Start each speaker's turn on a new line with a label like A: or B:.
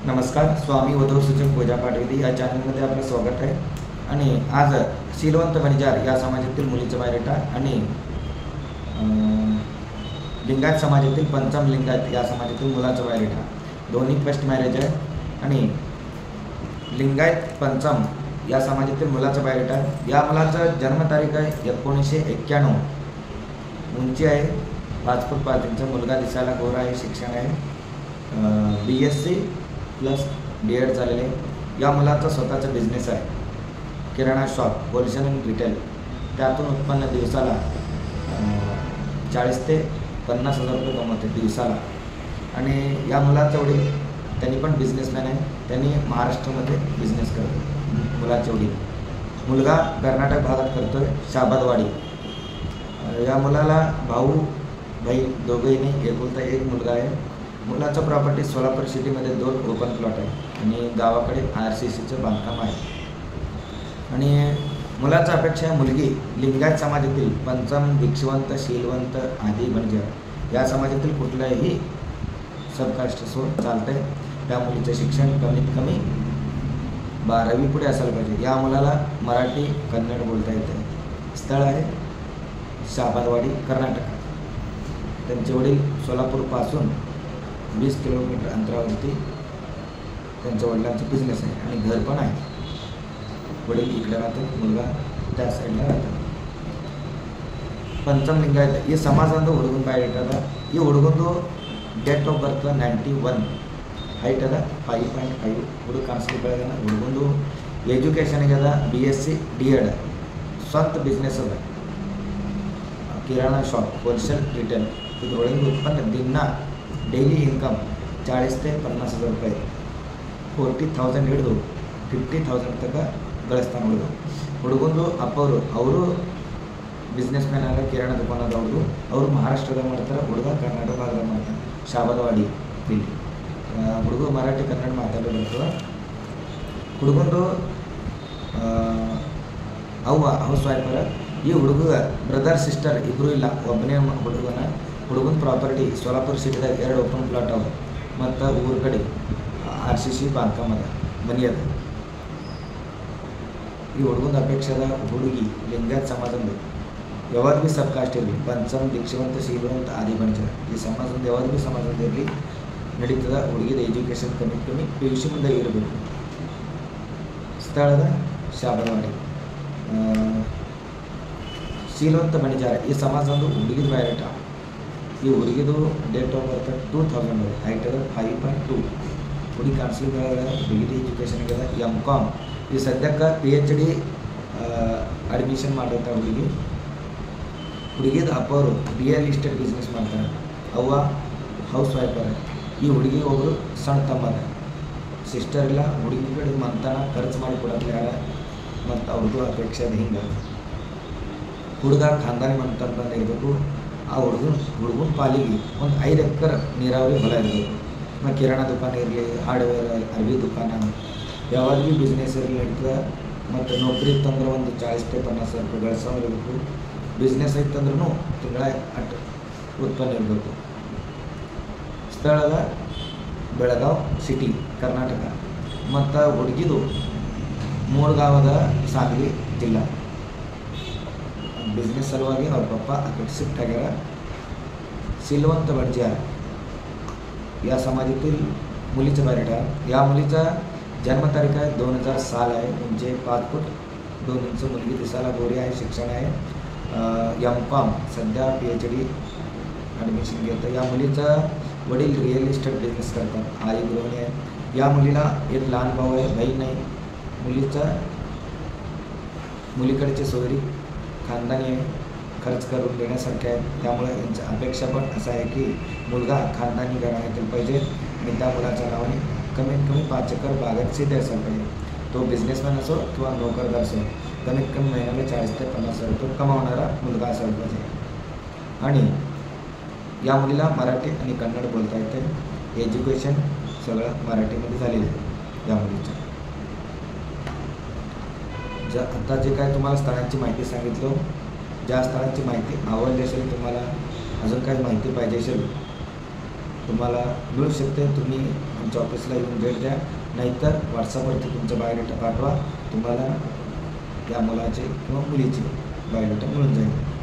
A: नमस्कार. स्वामी उद्धव सूचक पूजा पाटविधी या चॅनलमध्ये आपलं स्वागत आहे. आणि आज शीलवंत वणिजार या समाजातील मुलीचा बायोडेटा आणि लिंगायत समाजातील पंचम लिंगायत या समाजातील मुलाचा बायोडेटा दोन्ही फर्स्ट मॅरेज आहे. आणि लिंगायत पंचम या समाजातील मुलाचा बायोडेटा. या मुलाचं जन्मतारीख आहे 1991. उंची आहे 5 फूट 5 इंच. मुलगा दिसायला गोरा आहे. शिक्षण आहे BSc प्लस B.Ed झालेले. या मुलाचा स्वतःचा बिझनेस आहे, किराणा शॉप, होलसेल अँड रिटेल. त्यातून उत्पन्न दिवसाला 40 ते 50 हजार रुपये कमवते दिवसाला. आणि या मुलाच्या वडील त्यांनी पण बिझनेसमॅन आहे. त्यांनी महाराष्ट्रामध्ये बिझनेस करतो. मुलाच्या वडील मुलगा कर्नाटक भागात करतो आहे, शाबादवाडी. या मुलाला भाऊ बहीण दोघंही नाही, एकुलता एक मुलगा आहे. मुलाचं प्रॉपर्टी सोलापूर सिटीमध्ये 2 ओपन प्लॉट आहे आणि गावाकडे RCCचं बांधकाम आहे. आणि मुलाचा अपेक्षा आहे मुलगी लिंगायत समाजातील पंचम, दीक्षवंत, शीलवंत, आदी बंजारा या समाजातील कुठल्याही सबकास्ट असो चालतंय. त्या मुलीचं शिक्षण कमीत कमी 12वी पुढे असायला पाहिजे. या मुलाला मराठी कन्नड बोलता येते. स्थळ आहे शाबादवाडी, कर्नाटक. त्यांचे वडील सोलापूरपासून 20 किलोमीटर अंतरावरती त्यांच्या वडिलांचा बिझनेस आहे आणि घर पण आहे. वडील इकडे राहतात, मुलगा त्या साईडला राहतात. पंचम लिंगायत ಈ ಸಮಾಜದ ಹುಡುಗನ ಬಾಯೋಡೇಟಾ ಅದ. ಈ ಹುಡುಗಂದು ಡೇಟ್ ಆಫ್ ಬರ್ತ್ 91, ಹೈಟ್ ಅದ 5.5. ಹುಡುಗ ಕಾಣಿಸ್ಲಿಕ್ಕೆ ಬೆಳೆದಾನ. ಹುಡುಗಂದು ಎಜುಕೇಷನ್ಗೆ ಅದ BSc D.Ed. ಸ್ವಂತ ಬಿಸ್ನೆಸ್ ಅದ, ಕಿರಾಣಾ ಶಾಪ್, ಹೋಲ್ಸೇಲ್ ರಿಟೇಲ್. ಇದರೊಳಗೆ ಉತ್ಪನ್ನ ದಿನ ಡೈಲಿ ಇನ್ಕಮ್ 40 ते 50 हजार रुपये, 40,000 ಹಿಡಿದು 50,000 ತನಕ ಗಳಿಸ್ತಾನೆ ಹುಡುಗ. ಹುಡುಗಂದು ಅಪ್ಪವರು ಅವರು ಬಿಸ್ನೆಸ್ ಮ್ಯಾನ್ ಅಲ್ಲ, ಕಿರಾಣ ದುಕಾನ್ ಅದ ಅವ್ರದ್ದು. ಅವರು ಮಹಾರಾಷ್ಟ್ರದಾಗ ಮಾಡ್ತಾರೆ, ಹುಡುಗ ಕರ್ನಾಟಕ ಭಾಗದಾಗ ಮಾಡ್ತಾನೆ, ಶಾಬದವಾಡಿ ಇಲ್ಲಿ. ಹುಡುಗ ಮರಾಠಿ ಕನ್ನಡ ಮಾತಾಡೋ ಬರ್ತದೆ. ಹುಡುಗಂದು ಅವ್ವ ಹೌಸ್ ವೈಫರ. ಈ ಹುಡುಗ ಬ್ರದರ್ ಸಿಸ್ಟರ್ ಇಬ್ಬರು ಇಲ್ಲ, ಒಬ್ಬನೇ ಹುಡುಗನ. ಹುಡುಗನ ಪ್ರಾಪರ್ಟಿ ಸೋಲಾಪುರ ಸಿಟಿದಾಗ 2 ಓಪನ್ ಪ್ಲಾಟ್ ಅವ ಮತ್ತು ಊರ ಕಡೆ RCC ಬಾಂಧಕಾಮ ಅದ, ಮನಿ ಅದ. ಈ ಹುಡುಗನ ಅಪೇಕ್ಷೆ ಅದ ಹುಡುಗಿ ಲಿಂಗಾಯತ್ ಸಮಾಜದ ಯಾವಾಗ ಭೀ ಸಬ್ ಕಾಸ್ಟ್ ಇರಲಿ, ಪಂಚಮ್, ದೀಕ್ಷವಂತ, ಶೀಲವಂತ, ಆದಿ ಬಣಜಾರ ಈ ಸಮಾಜದ ಯಾವಾಗ ಭೀ ಸಮಾಜದ ಇರಲಿ ನಡೀತದ. ಹುಡುಗಿದ ಎಜುಕೇಷನ್ ಕಮ್ಮಿ ಕಮ್ಮಿ PUC ಮುಂದೆ ಇರಬೇಕು. ಸ್ಥಳದ ಶಾಬದವಾಡಿ. ಶೀಲವಂತ ಬಣಿಜಾರ ಈ ಸಮಾಜದ ಹುಡುಗಿದ ಬಾಯೋಡೇಟಾ. ಈ ಹುಡುಗಿದು ಡೇಟ್ ಆಫ್ ಬರ್ತ್ 2000, ಹೈಟ್ ಅದ 5.2. ಹುಡುಗಿ ಕಾಣಿಸ್ಲಿಕ್ಕೆ ಹುಡುಗಿದ ಎಜುಕೇಷನ್ಗೆ ಅದ M.Com. ಈ ಸದ್ಯಕ್ಕೆ PhD ಅಡ್ಮಿಷನ್ ಮಾಡಿರ್ತಾರೆ ಹುಡುಗಿ. ಹುಡುಗಿದ ಅಪ್ಪವರು ರಿಯಲ್ ಎಸ್ಟೇಟ್ ಬಿಸ್ನೆಸ್ ಮಾಡ್ತಾರೆ. ಅವ್ವ ಹೌಸ್ ವೈಫರ್. ಈ ಹುಡುಗಿ ಒಬ್ಬರು ಸಣ್ಣ ತಮ್ಮದ, ಸಿಸ್ಟರ್ ಇಲ್ಲ. ಹುಡುಗಿ ಕಡೆ ಮಂತನ ಖರ್ಚು ಮಾಡಿ ಕೊಡೋದು ಯಾರ ಮತ್ತು ಅವ್ರದ್ದು ಅಪೇಕ್ಷೆ ಅದು. ಹಿಂಗೆ ಹುಡುಗ ಖಾನ್ದಾನಿ ಮಂತಂದ ಇರಬೇಕು. ಆ ಹುಡುಗನ ಪಾಲಿಗೆ ಒಂದು 5 ಎಕರೆ ನೀರಾವರಿ ಹೊಲ ಇರಬೇಕು. ಮತ್ತು ಕಿರಾಣ ದುಕಾನ್ ಇರಲಿ, ಹಾರ್ಡ್ವೇರ್, ಅರ್ವಿ ದುಕಾನ, ಯಾವಾಗ ಭೀ ಬಿಸ್ನೆಸ್ ಇರಲಿ ನಡೀತದೆ. ಮತ್ತು ನೌಕರಿ ಇತ್ತಂದ್ರೆ ಒಂದು 40 to 50 ಸಾವಿರ ರೂಪಾಯಿ ಗಳಿಸೋ ಇರಬೇಕು. ಬಿಸ್ನೆಸ್ ಐತಂದ್ರೂ ತಿಂಗಳ ಅಟ್ ಉತ್ಪನ್ನ ಇರಬೇಕು. ಸ್ಥಳದ ಬೆಳಗಾವ್ ಸಿಟಿ, ಕರ್ನಾಟಕ. ಮತ್ತು ಹುಡುಗಿದು ಮೂರ್ಗಾವದ ಸಾಂಗ್ಲಿ ಜಿಲ್ಲಾ. बिझनेस सलुವಾಗಿ ಅವ್ರ ಪಪ್ಪ ಆ ಕಡೆ शिफ्ट ಆಗ್ಯಾರ. शीलवंत बंजारा या समाजातील मुलीचं बायोडेटा. या मुलीचा जन्मतारीख आहे 2000 साल आहे. उंची 5 फूट 2 इंच. मुलगी दिसायला गोरी आहे. शिक्षण आहे M.Com. सध्या PhD ॲडमिशन घेतं. या मुलीचा वडील रिअल इस्टेट बिझनेस करतात. आई गृहिणी आहे. या मुलीला एक लहान भाऊ आहे, बहीण नाही. मुलीकडचे सोयरी खानदानी आहे, खर्च करून देण्यासारखे आहे. त्यामुळे यांची अपेक्षा पण असं आहे की मुलगा खानदानी घराण्यातील पाहिजे आणि त्या मुलाच्या नावाने कमीत कमी 5 एकर बागायतशीर असायला पाहिजे. तो बिझनेसमॅन असो किंवा नोकरदार असो, कमीत कमी महिन्याला 40 ते 50 हजार रुपये कमावणारा मुलगा असायला पाहिजे. आणि या मुलीला मराठी आणि कन्नड बोलता येते. एज्युकेशन सगळं मराठीमध्ये झालेलं आहे या मुलीचं. आता जे काय तुम्हाला स्थळांची माहिती सांगितलं, ज्या स्थळांची माहिती आवडली असेल, तुम्हाला अजून काही माहिती पाहिजे असेल तुम्हाला मिळू शकते. तुम्ही तुमच्या ऑफिसला येऊन भेट द्या, नाहीतर व्हॉट्सअपवरती तुमचा बायोडेटा पाठवा, तुम्हाला त्या मुलाचे किंवा मुलीचे बायोडेटा मिळून जाईल.